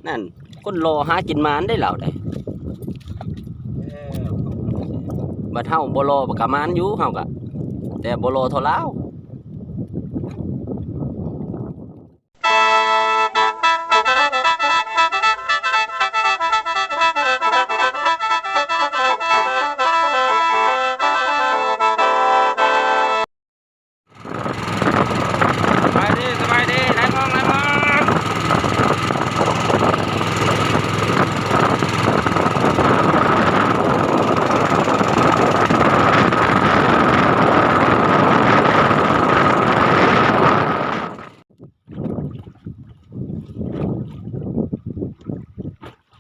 นั่นคนรอหากินมานได้เหล่าได้บัดเฮาบ่รอบ่กะมานอยู่เฮากะแต่บ่รอเท่าลาวสบายดีไหนมอง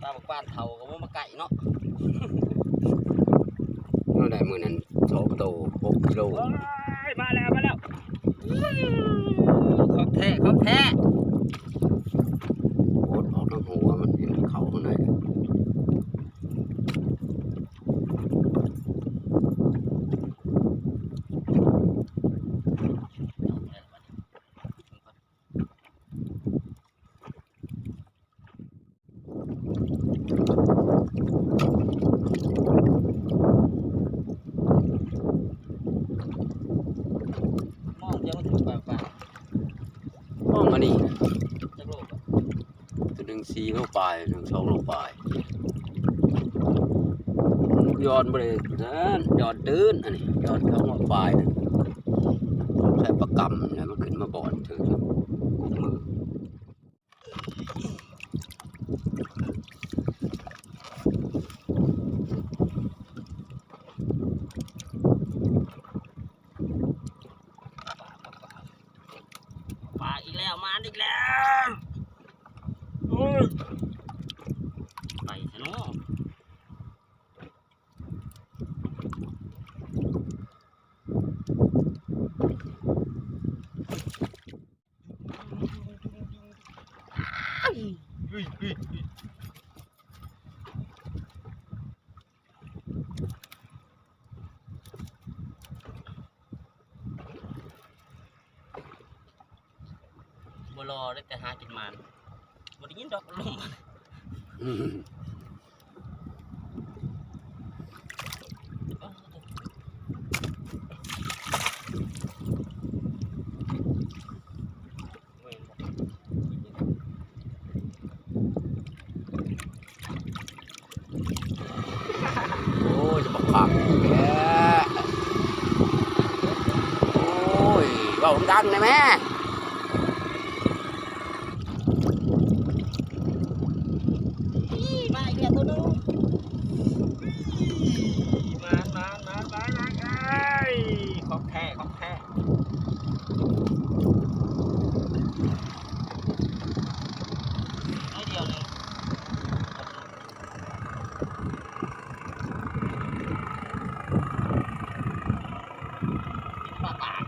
ตาบบ้านเฒ่าก็บ่มาไก่เนาะเมื่อใดมื้อนั้น2 โต 6 กิโลมาแล้วของแท้โคตรออกทางหัวมันเห็นเขาข้างในมองเดี๋ยวมันถึงป่าๆมองอันนี้จักโลกตัวหนึ่ง4 โลปลายหนึ่ง2 โลปลายย้อนบ่ได้นั่นย้อนตื้นอันนี้ย้อนเข้ามาปลายนั่นใช้ประกำแล้วมันขึ้นมาบ่อนถึงกุมมือปลาอีกแล้วมาอีกแล้วไปซะเนาะบ่รอได้แต่หากินมันบ่ได้ยินดอกลมโอ้ยจะบักคักแกโอ้ยเว้าดังได้แม่มาอีกแล้วตัวนึงมาของแท้น้อยเดียวเลยปลาปาก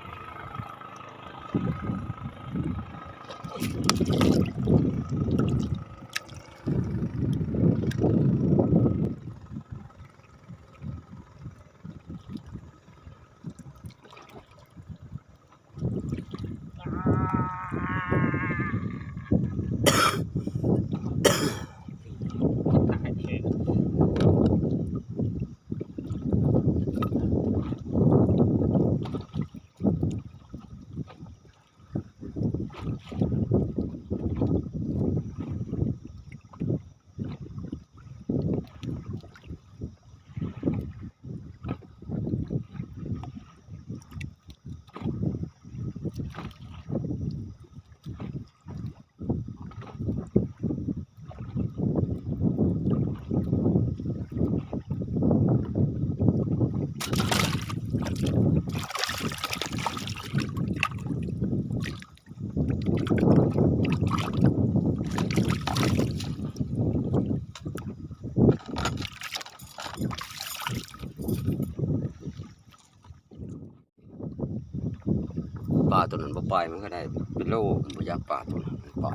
ปลาตัวนั้นบ่ไปมันก็ได้เป็นโลมันบ่อยากปลาตัวนั้นไป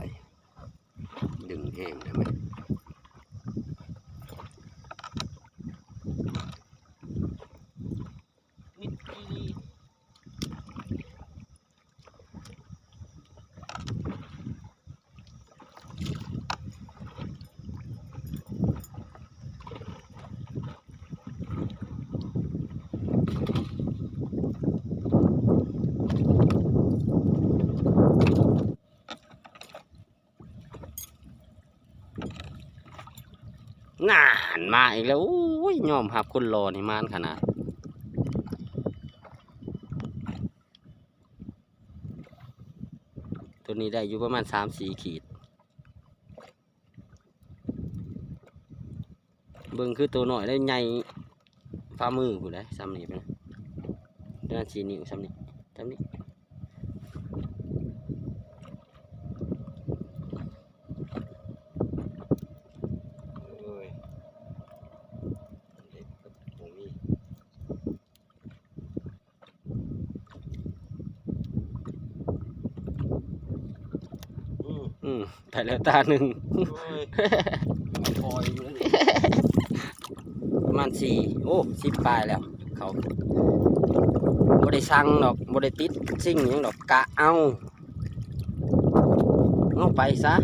ดึงแห้งได้ไหม งานมาอีกแล้วโอ้ยยอมรับคนรอนี่มานขนาดตัวนี้ได้อยู่ประมาณ3-4 ขีดเบิ่งคือตัวหน่อยได้ใหญ่ฝ่ามือผู้ใดซ้ำนี่ไปนะเดือน4 นิ้วซ้ำนี่ซ้ำนี่ไปแล้วตาหนึ่งคอยอยู่แล้วประมาณ4 โอ้10 ปลายแล้วเขาบ่ได้สั่งดอกบ่ได้ติดสิ่งหยังดอกกะเอาไปซะ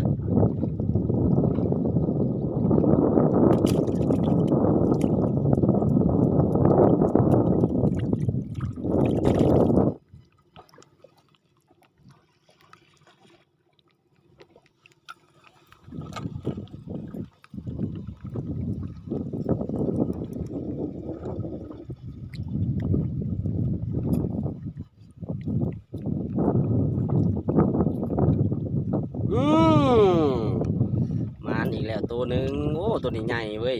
มาอีกแล้วตัวหนึ่งโอ้ตัวนี้ใหญ่เว้ย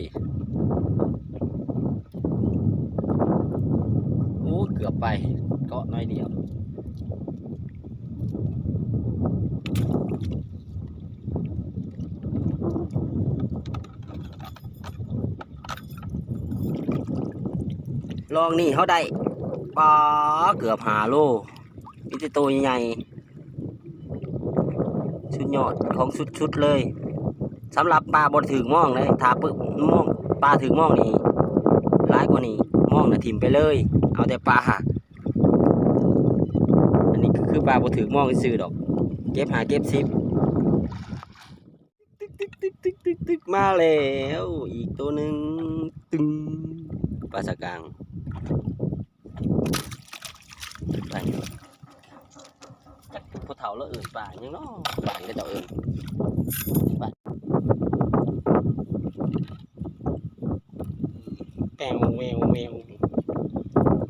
โอ้เกือบไปเกาะน้อยเดียวลองนี่เขาได้ปลาเกือบ5 โลนี่จะตัวใหญ่ชุดยอดของชุดเลยสำหรับปลาบนถึงม่องเลยถ้าปึ๊บม่องปลาถึงม่องนี่ร้ายกว่านี้ม่องน่ะถิ่มไปเลยเอาแต่ปลาอันนี้คือปลาบนถึงม่องซื้อดอกเก็บเก็บ10ตึกมาแล้วอีกตัวหนึ่งตึงปลาสะกางไปจักพวกเฒ่าแล้วปลายังน้อปลาก็จะแมว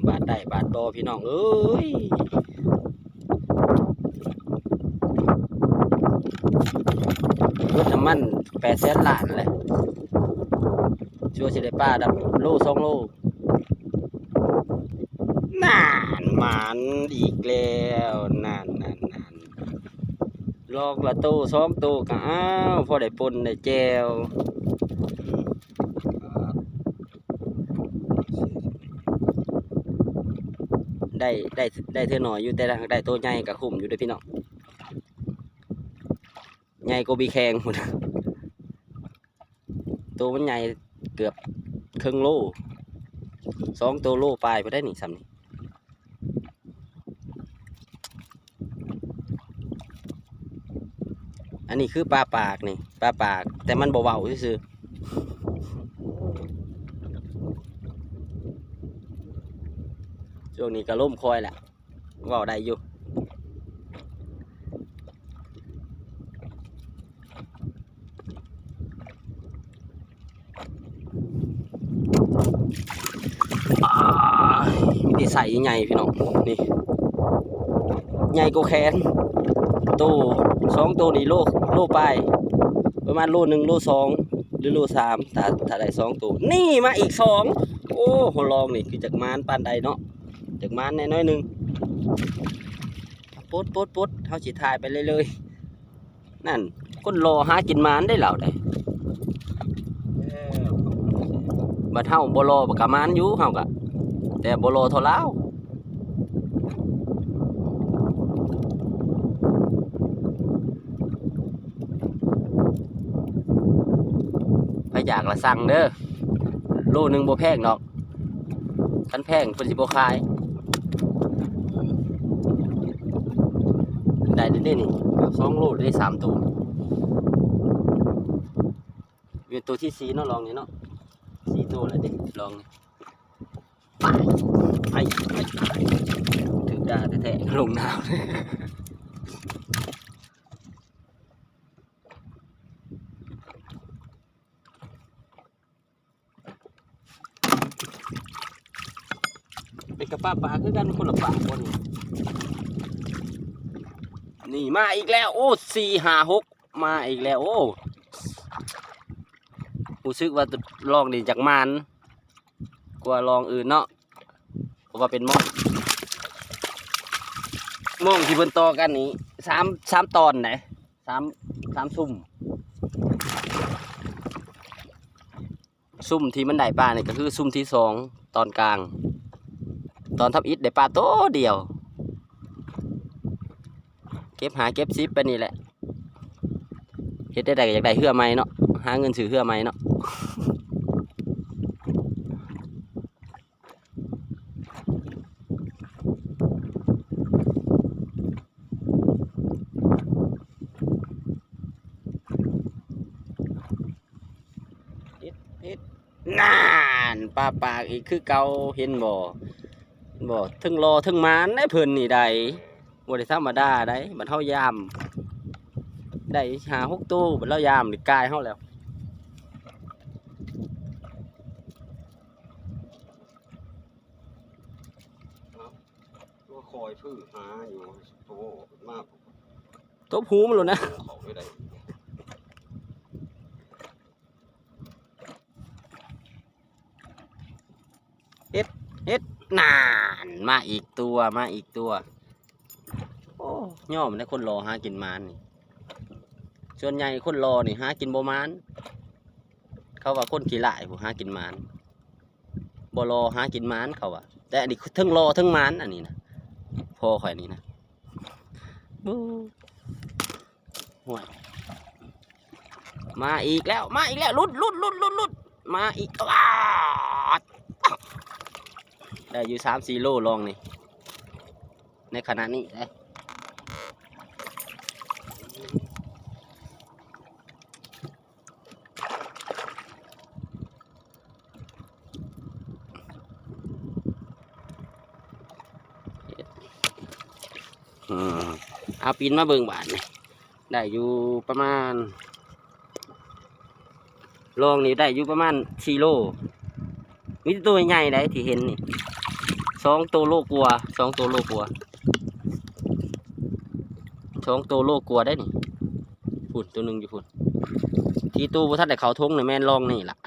บาดได้บาดโตพี่น้องเอ้ยรถน้ำมัน800,000 ล้านเลยชัวร์สิได้ป้าดับโล2 โลนานมันอีกแล้วนานลอกละโต2 โตก็อ้าวพอได้ปนได้แจวได้เท่าหน่อยอยู่แต่ได้ตัวใหญ่กับคุ้มอยู่ด้วยพี่น้องใหญ่กว่าบีแข็งหมดตัวมันใหญ่เกือบครึ่งโล2 ตัวโลปลายไปได้นี่ซ้ำนี่อันนี้คือปลาปากนี่ปลาปากแต่มันเบาๆซื่อช่วงนี้ก็ล่มคอยแหละว่าวได้อยู่มีใส่ใหญ่พี่น้องนี่ใหญ่กว่าแขนตัว2 ตัวนี่โลปลายประมาณโล 1 โล 2หรือโล 3ถ้าได้2 ตัวนี่มาอีก2โอ้โหลองนี่คือจากมานปานใดเนาะจากมานน้อยนึงปดเขาสิถ่ายไปเลยนั่นคนรอหากินมานได้เหล่าใดบัดเฮาบ่รอบ่กะมานอยู่เฮากะแต่บ่รอเท่าลาวไปอยากละสั่งเด้อโล 1บ่แพงดอกคันแพงเพิ่นสิบ่ขายได้นี่2 โลได้3 ตัวเป็นตัวที่4เนาะลองนี่เนาะ4 ตัวแล้วดิลองไปถึงดาแท้ๆลงน้ำ กับป้าคือกันคนละปลาคนนี่มาอีกแล้วโอ้4 5 6มาอีกแล้วโอ้รู้สึกว่าลองดีจากมันกว่าลองอื่นเนาะเพราะว่าเป็นม่วงที่บนต่อกันนี้สามตอนไหนสามซุ่มที่มันได้ปลาเนี่ยก็คือซุ่มที่2ตอนกลางตอนทับอิฐได้ปลาโตเดียวเก็บซิปไปนี่แหละเฮ็ดได้อยากได้เหือไม้เนาะหาเงินซื้อเหือไม้เนาะนานปลาปากอีกคือเก่าเห็นบ่ทึ่งรอทึ่งมานได้เพิ่นนี่ได้บ่ได้ธรรมดาได้บัดเฮายามได้5 6ตู้บัดเรายามนี่กายเฮาแล้วคอยพื้นหาอยู่โตมากตบหูมันเลยนะเฮ็ดนานมาอีกตัวโอ้ย่อมได้คนรอหากินมานนี่ส่วนใหญ่คนรอนี่หากินบ่มานเขาว่าคนขี้หลายผู้หากินมานบ่รอหากินมานเขาว่าแต่อันนี้ทั้งรอทั้งมานอันนี้นะพอข่อยนี่นะห่วยมาอีกแล้วลุดมาอีกว้าได้อยู่3-4 โลลองนี่ในขณะนี้ได้เอาปีนมาเบิ่งบาทนี่ได้อยู่ประมาณลองนี่ได้อยู่ประมาณ4 โลมีตัวใหญ่ได้ที่เห็นนี่2 ตัวโลกลัว2 ตัวโลกลัว2 ตัวโลกลัวได้นี่ฝุ่นตัวหนึ่งอยู่ฝุ่นที่ตู้พระท่านได้เขาทงเนี่ยแม่นลองนี่ล่ะ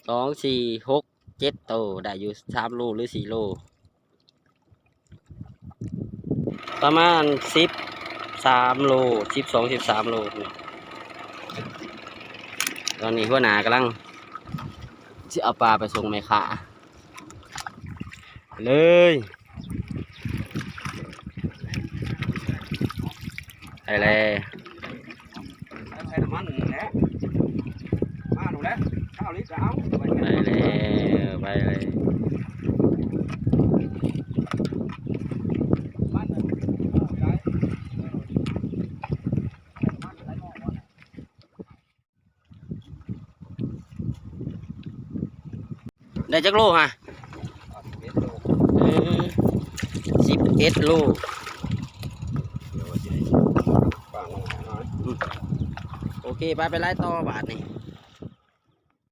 2 4 6 7 ตัวได้อยู่3 โลหรือ4 โลประมาณ13 โล12 13 โลตอนนี้หัวหน้ากำลังจะเอาปลาไปส่งแม่ค้าเลยไปเลยไปเลยไปเลยได้จักโลฮะ11 โลโอเคไปไล่ต่อบาทนี่